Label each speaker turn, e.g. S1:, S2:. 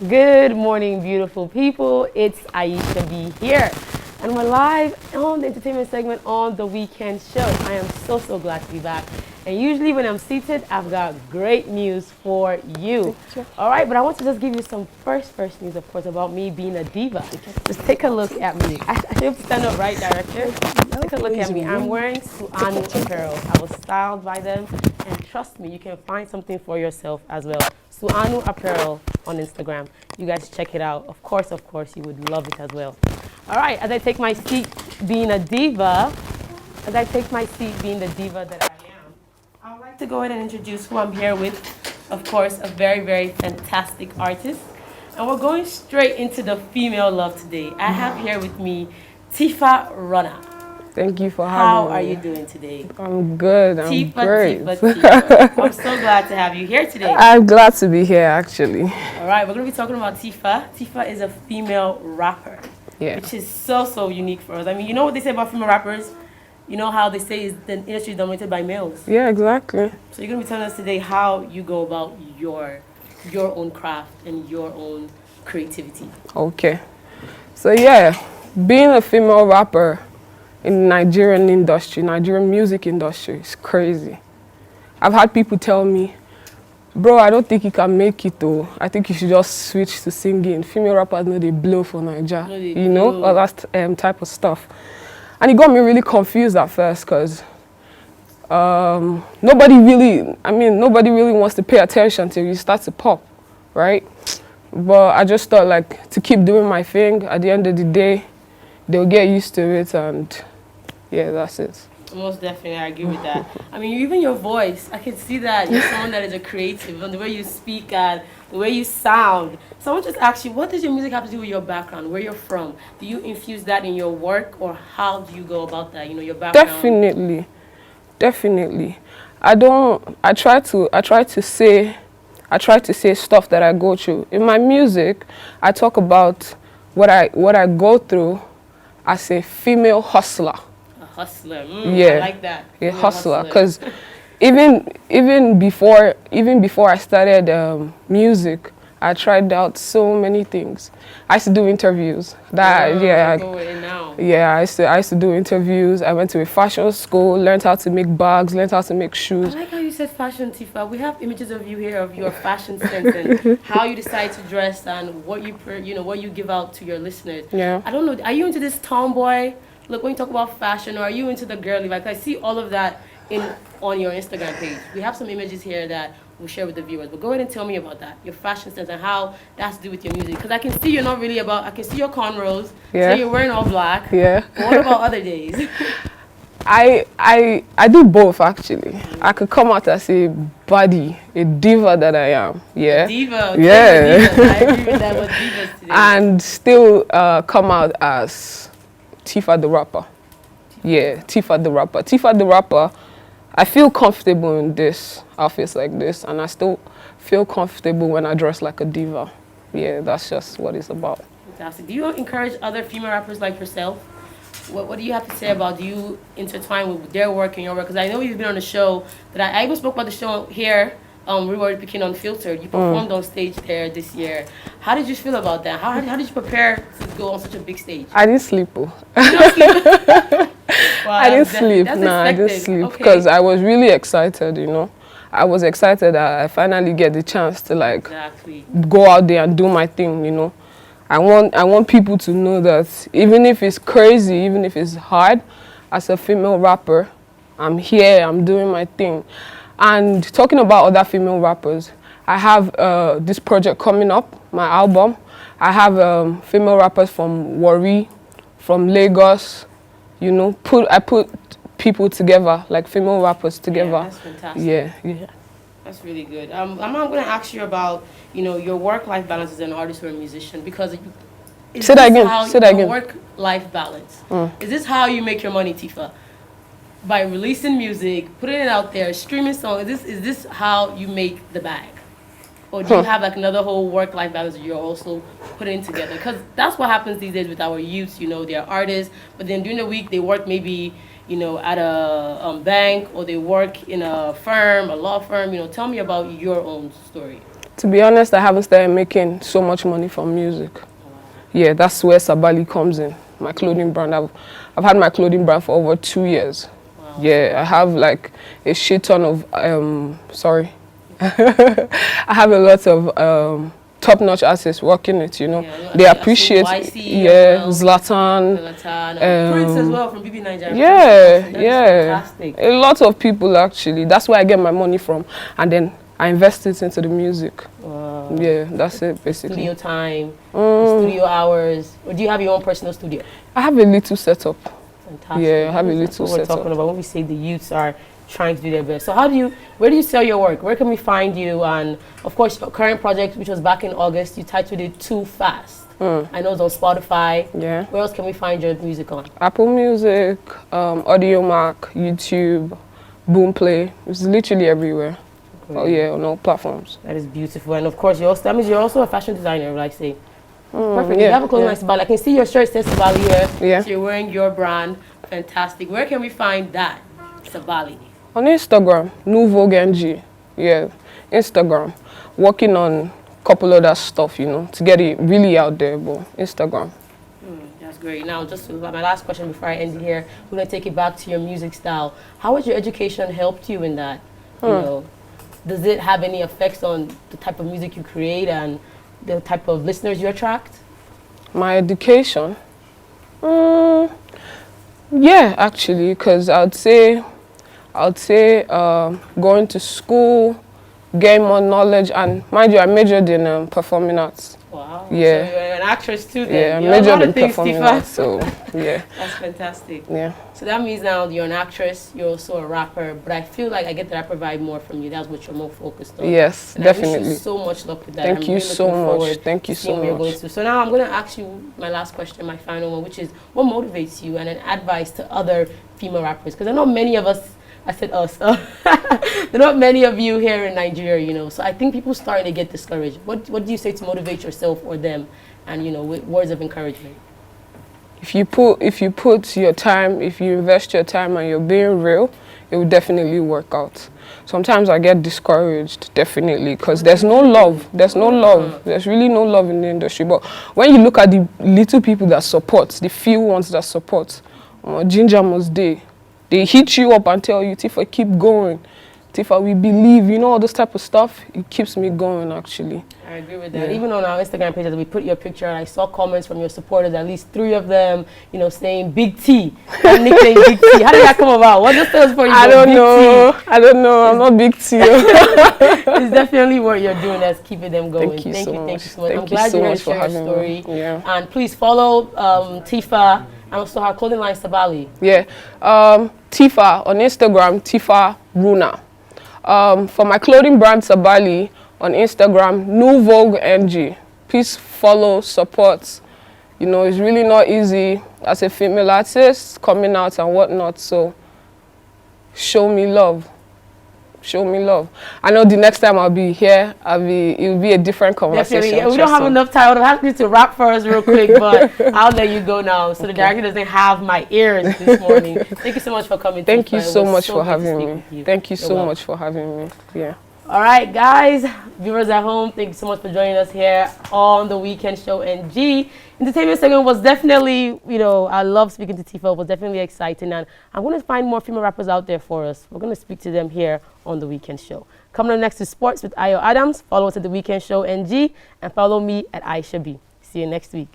S1: Good morning, beautiful people. It's Aisha B here, and we're live on the entertainment segment on the weekend show. I am so glad to be back. And usually when I'm seated, I've got great news for you. All right, but I want to just give you some first news, of course, about me being a diva. Just take a look at me. I should stand up, right, director? Take a look at me. I'm wearing Suanu apparel. I was styled by them, and trust me, you can find something for yourself as well. Suanu apparel on Instagram. You guys check it out. Of course, you would love it as well. All right, as I take my seat being a diva, that I am, I would like to go ahead and introduce who I'm here with. Of course, a very fantastic artist. And we're going straight into the female love today. I have here with me Tifa Rana.
S2: Thank you for
S1: How
S2: having me.
S1: are you doing today?
S2: I'm good. I'm great.
S1: Tifa. I'm so glad to have you here today.
S2: I'm glad to be here, actually.
S1: All right, we're going to be talking about Tifa. Tifa is a female rapper, which is so unique for us. I mean, you know what they say about female rappers? You know how they say is the industry is dominated by males?
S2: Yeah, exactly.
S1: So you're going to be telling us today how you go about your own craft and your own creativity.
S2: Okay. So yeah, being a female rapper in the Nigerian industry, Nigerian music industry, is crazy. I've had people tell me, bro, I don't think you can make it though. I think you should just switch to singing. Female rappers know they blow for Nigeria. You know, all that type of stuff. And it got me really confused at first because nobody really wants to pay attention till you start to pop, right? But I just thought like to keep doing my thing. At the end of the day, they'll get used to it, and yeah, that's it.
S1: Most definitely, I agree with that. I mean, even your voice, I can see that you're someone that is a creative, and the way you speak and the way you sound. So I want to just ask you, what does your music have to do with your background, where you're from? Do you infuse that in your work, or how do you go about that, your background?
S2: Definitely. I try to say stuff that I go through. In my music, I talk about what I go through as a female hustler.
S1: Hustler.
S2: Yeah,
S1: I like that.
S2: A hustler, because even before I started music, I tried out so many things. I used to do interviews. I used to do interviews. I went to a fashion school, learned how to make bags, learned how to make shoes.
S1: I like how you said fashion, Tifa. We have images of you here of your fashion sense and how you decide to dress and what you give out to your listeners.
S2: Yeah.
S1: I don't know. Are you into this tomboy? Look, when you talk about fashion, or are you into the girly? Like I see all of that on your Instagram page. We have some images here that we'll share with the viewers. But go ahead and tell me about that, your fashion sense and how that's to do with your music. Because I can see you're not really about. I can see your cornrows.
S2: Yeah.
S1: So you're wearing all black.
S2: Yeah.
S1: But what about other days?
S2: I do both actually. I could come out as a body, a diva that I am. Yeah.
S1: A diva.
S2: Yeah.
S1: Diva. I agree with that. What divas today.
S2: And still come out as Tifa the rapper. Yeah, Tifa the rapper. Tifa the rapper, I feel comfortable in this outfits like this, and I still feel comfortable when I dress like a diva. Yeah, that's just what it's about.
S1: Fantastic. Do you encourage other female rappers like yourself? What do you have to say about, do you intertwine with their work and your work? Because I know you've been on a show that I even spoke about the show here. We were speaking Unfiltered. You performed on stage there this year. How did you feel about that? How did you prepare to go on such a big stage?
S2: I didn't sleep.
S1: You don't sleep? Wow,
S2: I didn't sleep. I didn't sleep because I was really excited, I was excited that I finally get the chance to go out there and do my thing, I want people to know that even if it's crazy, even if it's hard, as a female rapper, I'm here, I'm doing my thing. And talking about other female rappers, I have this project coming up, my album. I have female rappers from Warri, from Lagos, I put people together, like female rappers together.
S1: Yeah, that's fantastic.
S2: Yeah.
S1: That's really good. I'm going to ask you about, your work-life balance as an artist or a musician, because
S2: say that again.
S1: Work-life balance. Is this how you make your money, Tifa? By releasing music, putting it out there, streaming songs, is this how you make the bag? Or do you have another whole work-life balance that you're also putting together? Because that's what happens these days with our youths, they're artists, but then during the week they work maybe, at a bank, or they work in a firm, a law firm. Tell me about your own story.
S2: To be honest, I haven't started making so much money from music. Yeah, that's where Sabali comes in. My clothing brand. I've had my clothing brand for over 2 years. Wow. Yeah, I have like a shit ton of sorry. I have a lot of top-notch artists working it, you know. Yeah, they appreciate it. Yeah, Zlatan.
S1: Prince as well from BB Nigeria.
S2: Yeah. Fantastic. A lot of people actually. That's where I get my money from. And then I invest it into the music. Wow. Yeah, that's it basically.
S1: Studio time, studio hours. Or do you have your own personal studio?
S2: I have a little setup.
S1: Fantastic.
S2: Yeah, I have a little setup.
S1: We're talking about when we say the youths are trying to do their best. So where do you sell your work? Where can we find you? And of course, your current project, which was back in August, you titled it Too Fast. I know it's on Spotify. Yeah. Where else can we find your music on?
S2: Apple Music, Audio Mac, YouTube, Boomplay. It's literally everywhere. Oh yeah, on all platforms.
S1: That is beautiful. And of course, that means you're also a fashion designer, like say. Perfect. Yeah, you have a clothing line, Sabali. I can see your shirt says Sabali here. Yeah. So you're wearing your brand. Fantastic. Where can we find that, Sabali?
S2: On Instagram, Vogue NG. Yeah, Instagram. Working on a couple other stuff, you know, to get it really out there, but Instagram.
S1: That's great. Now, just my last question before I end it here, we're going to take it back to your music style. How has your education helped you in that? You know, does it have any effects on the type of music you create and the type of listeners you attract?
S2: My education? Yeah, actually, because I'd say going to school, gain more knowledge, and mind you, I majored in performing arts.
S1: Wow.
S2: Yeah.
S1: So you're an actress too then.
S2: Yeah, I majored in performing arts, so yeah.
S1: That's fantastic.
S2: Yeah.
S1: So that means now you're an actress, you're also a rapper, but I feel like I get the rapper vibe more from you. That's what you're more focused on.
S2: Yes,
S1: and
S2: definitely.
S1: I wish you so much luck with that.
S2: Thank you so much. Thank you so much.
S1: So now I'm going to ask you my last question, my final one, which is what motivates you and an advice to other female rappers? Because I know many of us, I said us, there are not many of you here in Nigeria, you know, so I think people starting to get discouraged. What do you say to motivate yourself or them and, you know, with words of encouragement?
S2: If you put your time, if you invest your time and you're being real, it will definitely work out. Sometimes I get discouraged, definitely, because there's no love. There's no love. There's really no love in the industry. But when you look at the little people that support, the few ones that support, ginger must they hit you up and tell you, Tifa, keep going. Tifa, we believe, you know, all this type of stuff. It keeps me going, actually.
S1: I agree with that. Yeah. Even on our Instagram page, as we put your picture, and I saw comments from your supporters, at least 3 of them, you know, saying Big T, and nickname Big T. How did that come about? What just tells for you?
S2: I don't know. I'm not Big T.
S1: It's definitely what you're doing that's keeping them going.
S2: Thank you so much.
S1: I'm glad you're here to share your story.
S2: Yeah.
S1: And please follow Tifa and also her clothing line, Sabali.
S2: Yeah. Tifa on Instagram, Tifa Runa. For my clothing brand, Sabali, on Instagram, Vogue NG. Please follow, support. You know, it's really not easy as a female artist coming out and whatnot. So show me love. Show me love. I know the next time I'll be here, it'll be a different conversation.
S1: Definitely. Yeah, we don't have enough time. I'll have to wrap for us real quick, but I'll let you go now. So the director doesn't have my ears this morning. Thank you so much for coming.
S2: Thank you so much for having me. Thank you so much for having me. Yeah.
S1: All right, guys, viewers at home, thank you so much for joining us here on the Weekend Show NG. Entertainment segment was definitely, you know, I love speaking to Tifa. It was definitely exciting, and I'm going to find more female rappers out there for us. We're going to speak to them here on the Weekend Show. Coming up next is sports with Ayo Adams. Follow us at the Weekend Show NG and follow me at Aisha B. See you next week.